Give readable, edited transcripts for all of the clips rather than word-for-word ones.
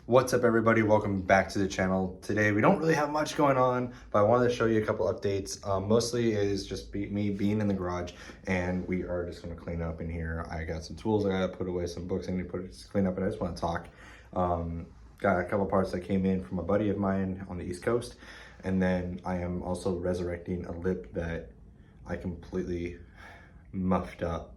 What's up, everybody? Welcome back to the channel. Today we don't really have much going on, but I wanted to show you a couple updates. Mostly is just me being in the garage, and we are just going to clean up in here. I got some tools I got to put away, some books I need to clean up, and I just want to talk. Got a couple parts that came in from a buddy of mine on the East Coast, and then I am also resurrecting a lip that I completely muffed up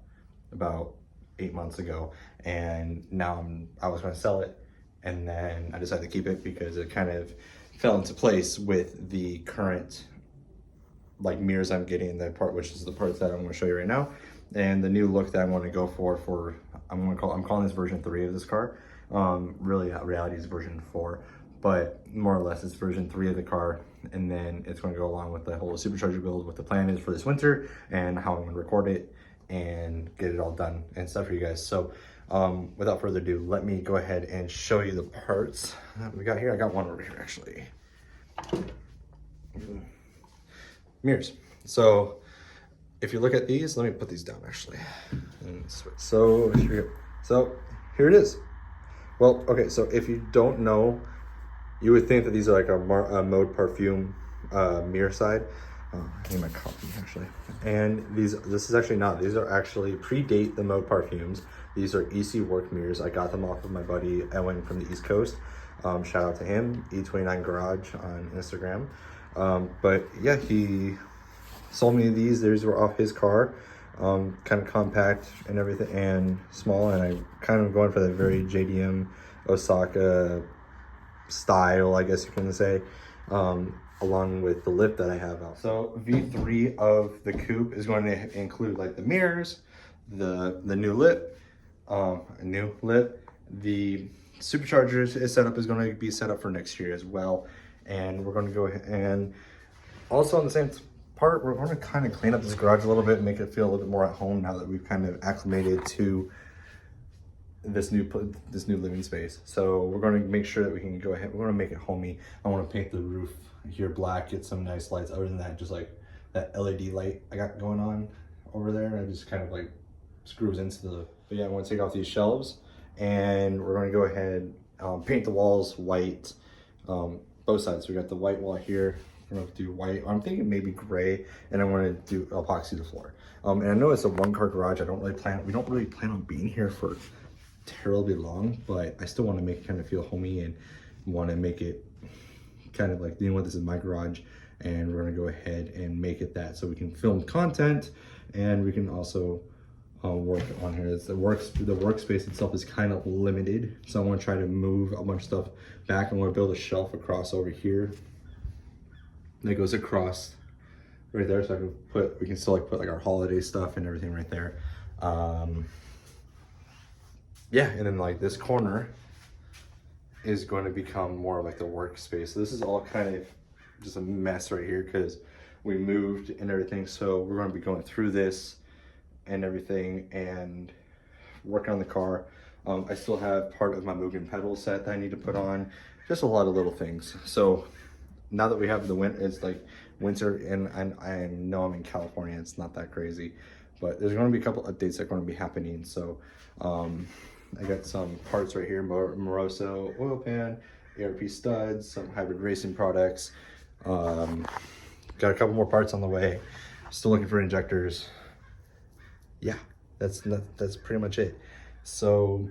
about 8 months ago, and now I was going to sell it. And then I decided to keep it because it kind of fell into place with the current like mirrors I'm getting, that part, which is the parts that I'm going to show you right now, and the new look that I want to go for I'm calling this version 3 of this car. Really reality is version 4, but more or less it's version 3 of the car, and then it's going to go along with the whole supercharger build, what the plan is for this winter and how I'm going to record it and get it all done and stuff for you guys. So without further ado, let me go ahead and show you the parts that we got here. I got one over here actually. Mirrors. So if you look at these, let me put these down actually. So here it is. Well, okay, so if you don't know, you would think that these are like a mode parfum mirror side. I need my coffee actually. And this is actually not. These are actually predate the mode parfums. These are EC work mirrors. I got them off of my buddy Owen from the East Coast. Shout out to him, E29 Garage on Instagram. But yeah, he sold me these. These were off his car. Kind of compact and everything, and small. And I kind of going for that very JDM Osaka style, I guess you can say. Along with the lip that I have out. So V3 of the coupe is going to include like the mirrors, the new lip, the superchargers is set up, is going to be set up for next year as well. And we're going to go ahead and also on the same part, we're going to kind of clean up this garage a little bit and make it feel a little bit more at home now that we've kind of acclimated to this new living space. So we're going to make sure that we can go ahead, we're going to make it homey. I want to paint the roof here black, get some nice lights. Other than that, just like that LED light I got going on over there, and it just kind of like screws into the, but yeah, I want to take off these shelves, and we're going to go ahead paint the walls white, both sides. So we got the white wall here. I'm going to do white. I'm thinking maybe gray, and I want to do epoxy the floor. And I know it's a one-car garage. We don't really plan on being here for terribly long, but I still want to make it kind of feel homey and want to make it kind of like, you know what, this is my garage, and we're going to go ahead and make it that so we can film content, and we can also work on here. The workspace itself is kind of limited, so I want to try to move a bunch of stuff back. I want to build a shelf across over here that goes across right there, so I can we can still like put like our holiday stuff and everything right there. Yeah, and then like this corner is going to become more like the workspace. So this is all kind of just a mess right here because we moved and everything. So we're going to be going through this and everything and working on the car. I still have part of my Mugen pedal set that I need to put on. Just a lot of little things. So now that we have the winter, it's like winter, and I know I'm in California. It's not that crazy, but there's going to be a couple updates that are going to be happening. So I got some parts right here, Moroso oil pan, ARP studs, some hybrid racing products. Got a couple more parts on the way. Still looking for injectors. Yeah, that's pretty much it. So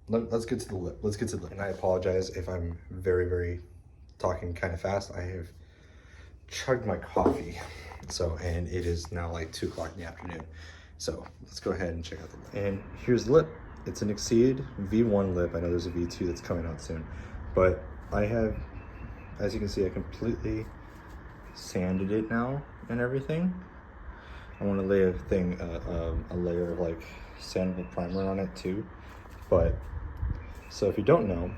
let's get to the lip. And I apologize if I'm very talking kind of fast. I have chugged my coffee. So, and it is now like 2 o'clock in the afternoon. So let's go ahead and check out the lip. And here's the lip. It's an Exceed V1 lip. I know there's a V2 that's coming out soon, but I have, as you can see, I completely sanded it now and everything. I want to lay a layer of like sandable primer on it too. But so if you don't know,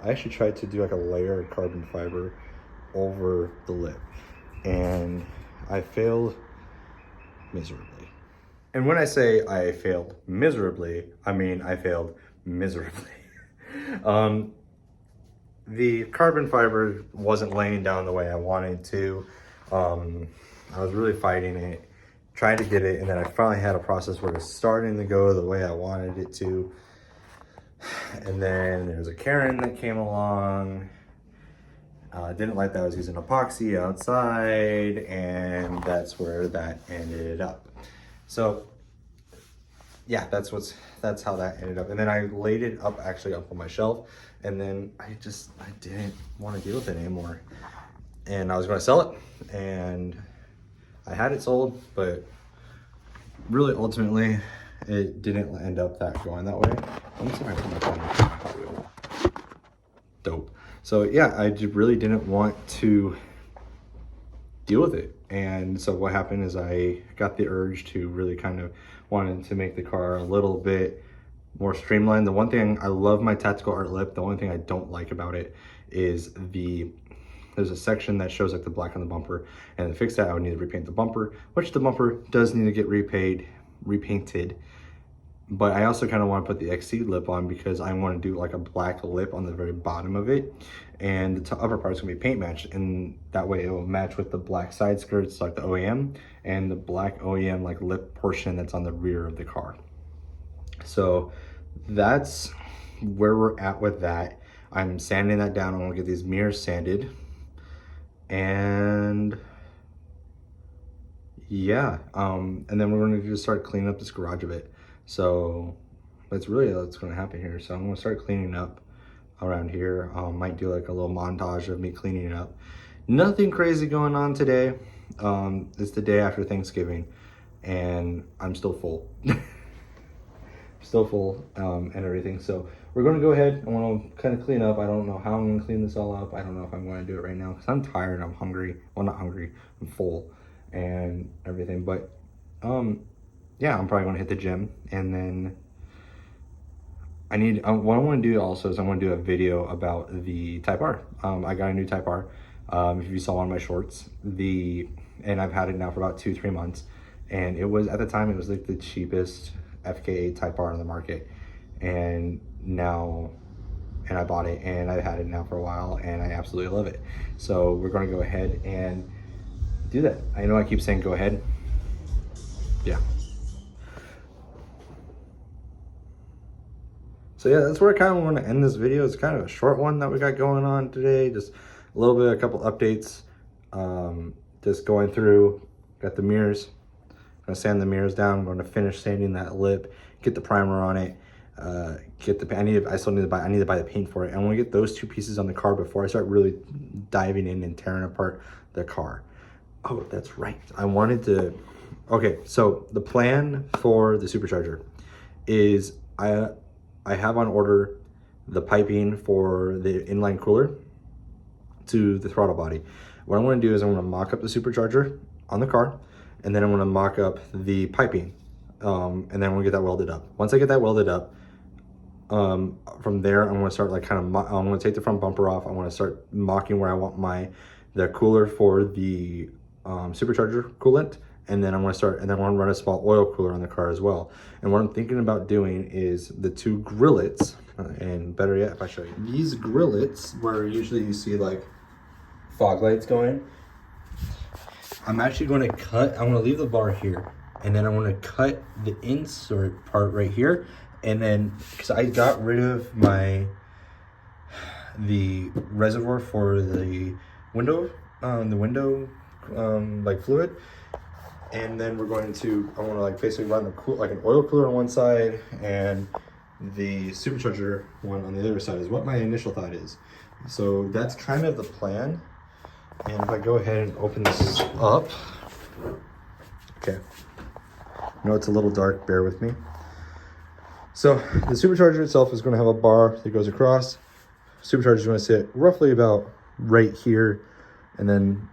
I actually tried to do like a layer of carbon fiber over the lip, and I failed miserably. And when I say I failed miserably, I mean I failed miserably. The carbon fiber wasn't laying down the way I wanted to. I was really fighting it, trying to get it, and then I finally had a process where it's starting to go the way I wanted it to. And then there's a Karen that came along. Didn't like that I was using epoxy outside, and that's where that ended up. So yeah, that's how that ended up. And then I laid it up actually up on my shelf, and then I didn't want to deal with it anymore. And I was going to sell it, and I had it sold, but really ultimately it didn't end up going that way. Let me see if I can put my phone. Dope. So yeah, I just really didn't want to deal with it. And so what happened is I got the urge to really kind of wanted to make the car a little bit more streamlined. The one thing, I love my tactical art lip. The only thing I don't like about it is there's a section that shows like the black on the bumper, and to fix that I would need to repaint the bumper, which the bumper does need to get repainted. But I also kind of want to put the XC lip on because I want to do like a black lip on the very bottom of it, and the upper part is going to be paint matched, and that way it will match with the black side skirts like the OEM and the black OEM like lip portion that's on the rear of the car. So that's where we're at with that. I'm sanding that down. I'm going to get these mirrors sanded, and yeah, and then we're going to just start cleaning up this garage a bit. So that's really what's going to happen here. So I'm going to start cleaning up around here. Might do like a little montage of me cleaning it up. Nothing crazy going on today. It's the day after Thanksgiving, and I'm still full. Still full and everything. So we're going to go ahead. I want to kind of clean up. I don't know how I'm going to clean this all up. I don't know if I'm going to do it right now because I'm tired. I'm hungry. Well, not hungry. I'm full and everything. But yeah, I'm probably going to hit the gym, and then what I want to do also is I want to do a video about the Type R. I got a new Type R. If you saw on my shorts, and I've had it now for about 2-3 months, and it was, at the time, it was like the cheapest FK8 Type R on the market, and I bought it, and I've had it now for a while, and I absolutely love it. So we're going to go ahead and do that. I know I keep saying go ahead. Yeah. So yeah, that's where I kind of want to end this video. It's kind of a short one that we got going on today. Just a little bit, a couple updates. Just going through, got the mirrors. I'm gonna sand the mirrors down. I'm going to finish sanding that lip, get the primer on it, get the, I need to buy the paint for it. I want to get those two pieces on the car before I start really diving in and tearing apart the car. Oh, that's right. Okay, so the plan for the supercharger is I have on order the piping for the inline cooler to the throttle body. What I'm going to do is I'm going to mock up the supercharger on the car, and then I'm going to mock up the piping, and then I'm going to get that welded up. Once I get that welded up, from there I'm going to start like I'm going to take the front bumper off. I want to start mocking where I want the cooler for the supercharger coolant, and then I'm going to run a small oil cooler on the car as well. And what I'm thinking about doing is the two grillets, and better yet, if I show you these grillets, where usually you see like fog lights going, I'm actually going to leave the bar here, and then I'm going to cut the insert part right here, and then because I got rid of the reservoir for the window, like fluid. And then I want to like basically run like an oil cooler on one side and the supercharger one on the other side is what my initial thought is. So that's kind of the plan. And if I go ahead and open this up, okay. I know it's a little dark, bear with me. So the supercharger itself is going to have a bar that goes across. Supercharger is going to sit roughly about right here, and then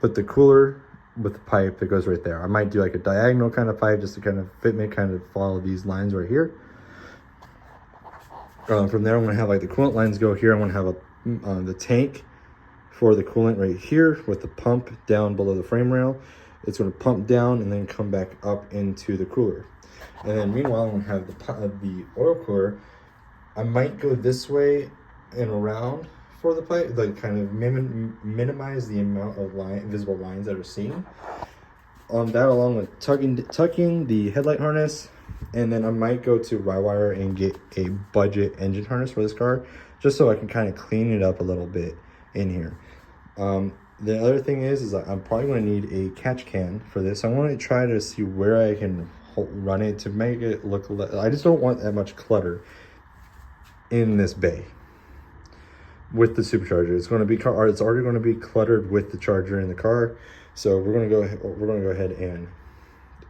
put the cooler with the pipe that goes right there. I might do like a diagonal kind of pipe just to kind of kind of follow these lines right here. From there, I'm going to have like the coolant lines go here. I'm going to have the tank for the coolant right here with the pump down below the frame rail. It's going to pump down and then come back up into the cooler. And then meanwhile, I'm going to have the oil cooler. I might go this way and around for the pipe, like kind of minimize the amount of visible lines that are seen. on that, along with tucking the headlight harness, and then I might go to Rywire and get a budget engine harness for this car, just so I can kind of clean it up a little bit in here. The other thing is I'm probably going to need a catch can for this. I want to try to see where I can run it to make it look. I just don't want that much clutter in this bay with the supercharger. It's going to be it's already going to be cluttered with the charger in the car, so we're going to go ahead and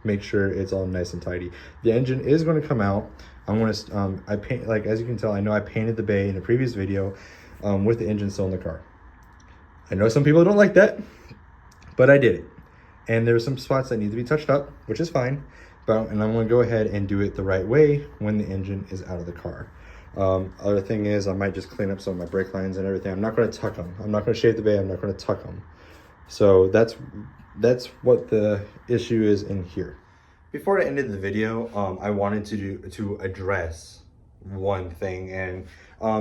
make sure it's all nice and tidy. The engine is going to come out. I'm going to I paint, like as you can tell, I know I painted the bay in a previous video with the engine still in the car. I know some people don't like that, but I did it, and there's some spots that need to be touched up, which is fine. And I'm going to go ahead and do it the right way when the engine is out of the car. Other thing is, I might just clean up some of my brake lines and everything. I'm not going to tuck them. I'm not going to shave the bay. I'm not going to tuck them. So that's what the issue is in here. Before I ended the video, I wanted to address one thing, and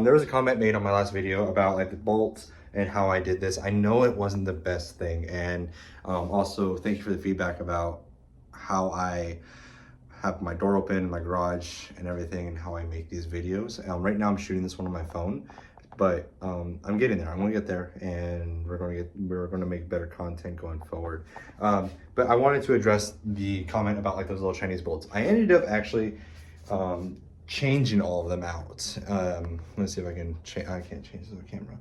there was a comment made on my last video about like the bolts and how I did this. I know it wasn't the best thing, and also thank you for the feedback about how I have my door open in my garage and everything, and how I make these videos. Right now I'm shooting this one on my phone, but I'm getting there. I'm gonna get there, and we're gonna make better content going forward. But I wanted to address the comment about like those little Chinese bolts. I ended up actually changing all of them out. Let's see if I can change. I can't change the camera.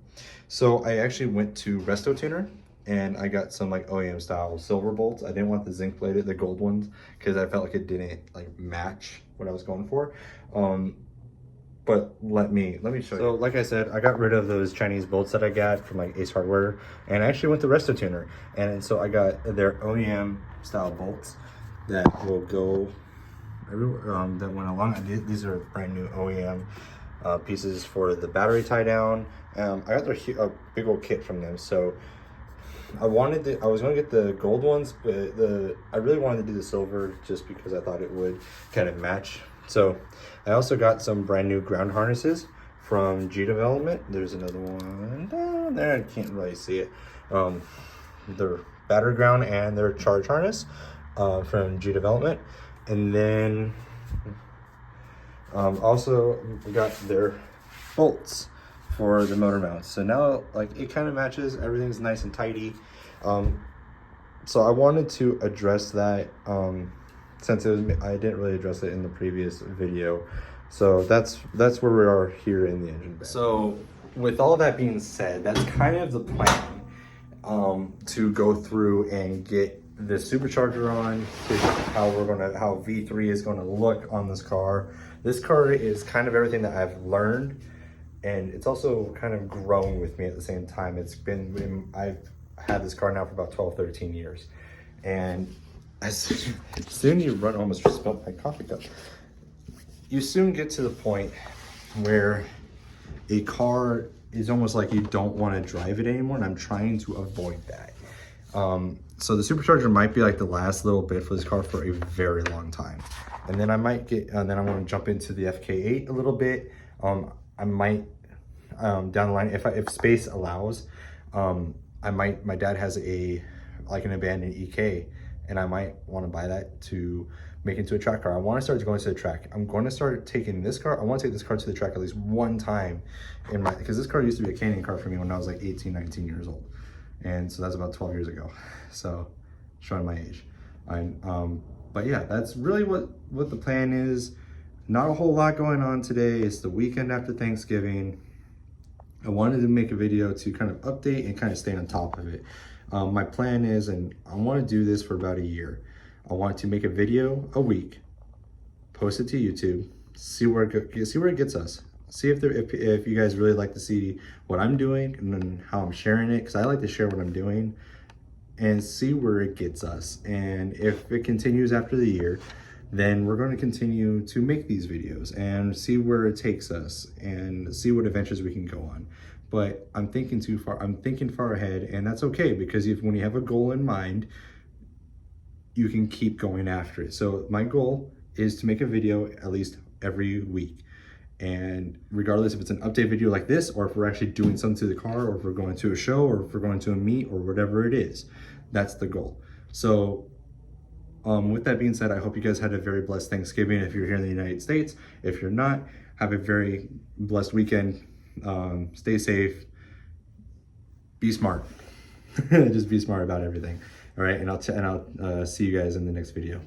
So I actually went to Resto Tuner, and I got some like OEM style silver bolts. I didn't want the zinc plated, the gold ones, because I felt like it didn't like match what I was going for. But let me show you. So like I said, I got rid of those Chinese bolts that I got from like Ace Hardware, and I actually went to Resto Tuner, and so I got their OEM style bolts that will go everywhere, that went along. These are brand new OEM pieces for the battery tie down. I got a big old kit from them, so I was going to get the gold ones, but I really wanted to do the silver just because I thought it would kind of match. So I also got some brand new ground harnesses from G Development. There's another one down there, I can't really see it. Their battery ground and their charge harness from G Development. And then also we got their bolts for the motor mounts. So now like it kind of matches, everything's nice and tidy. So I wanted to address that since I didn't really address it in the previous video. So that's where we are here in the engine bay. So with all that being said, that's kind of the plan, to go through and get the supercharger on, how V3 is going to look on this car. This car is kind of everything that I've learned, and it's also kind of grown with me at the same time. I've had this car now for about 12-13 years, and as soon you run, almost just spilled my coffee cup. You soon get to the point where a car is almost like you don't want to drive it anymore, and I'm trying to avoid that. So the supercharger might be like the last little bit for this car for a very long time, and then I might get, then I'm going to jump into the FK8 a little bit. I might down the line, if space allows, my dad has an abandoned EK, and I might want to buy that to make into a track car. I want to start going to the track. I'm going to start taking this car. I want to take this car to the track at least one time because this car used to be a Canyon car for me when I was like 18, 19 years old. And so that's about 12 years ago. So showing my age. But yeah, that's really what the plan is. Not a whole lot going on today. It's the weekend after Thanksgiving. I wanted to make a video to kind of update and kind of stay on top of it. My plan is, and I want to do this for about a year. I want to make a video a week, post it to YouTube, see where it gets us. See if you guys really like to see what I'm doing and then how I'm sharing it, because I like to share what I'm doing, and see where it gets us. And if it continues after the year, then we're going to continue to make these videos and see where it takes us and see what adventures we can go on. But I'm thinking too far. I'm thinking far ahead, and that's okay, because when you have a goal in mind, you can keep going after it. So my goal is to make a video at least every week. And regardless if it's an update video like this, or if we're actually doing something to the car, or if we're going to a show, or if we're going to a meet, or whatever it is, that's the goal. So With that being said, I hope you guys had a very blessed Thanksgiving if you're here in the United States. If you're not, have a very blessed weekend. Stay safe. Be smart. Just be smart about everything. All right, and I'll see you guys in the next video.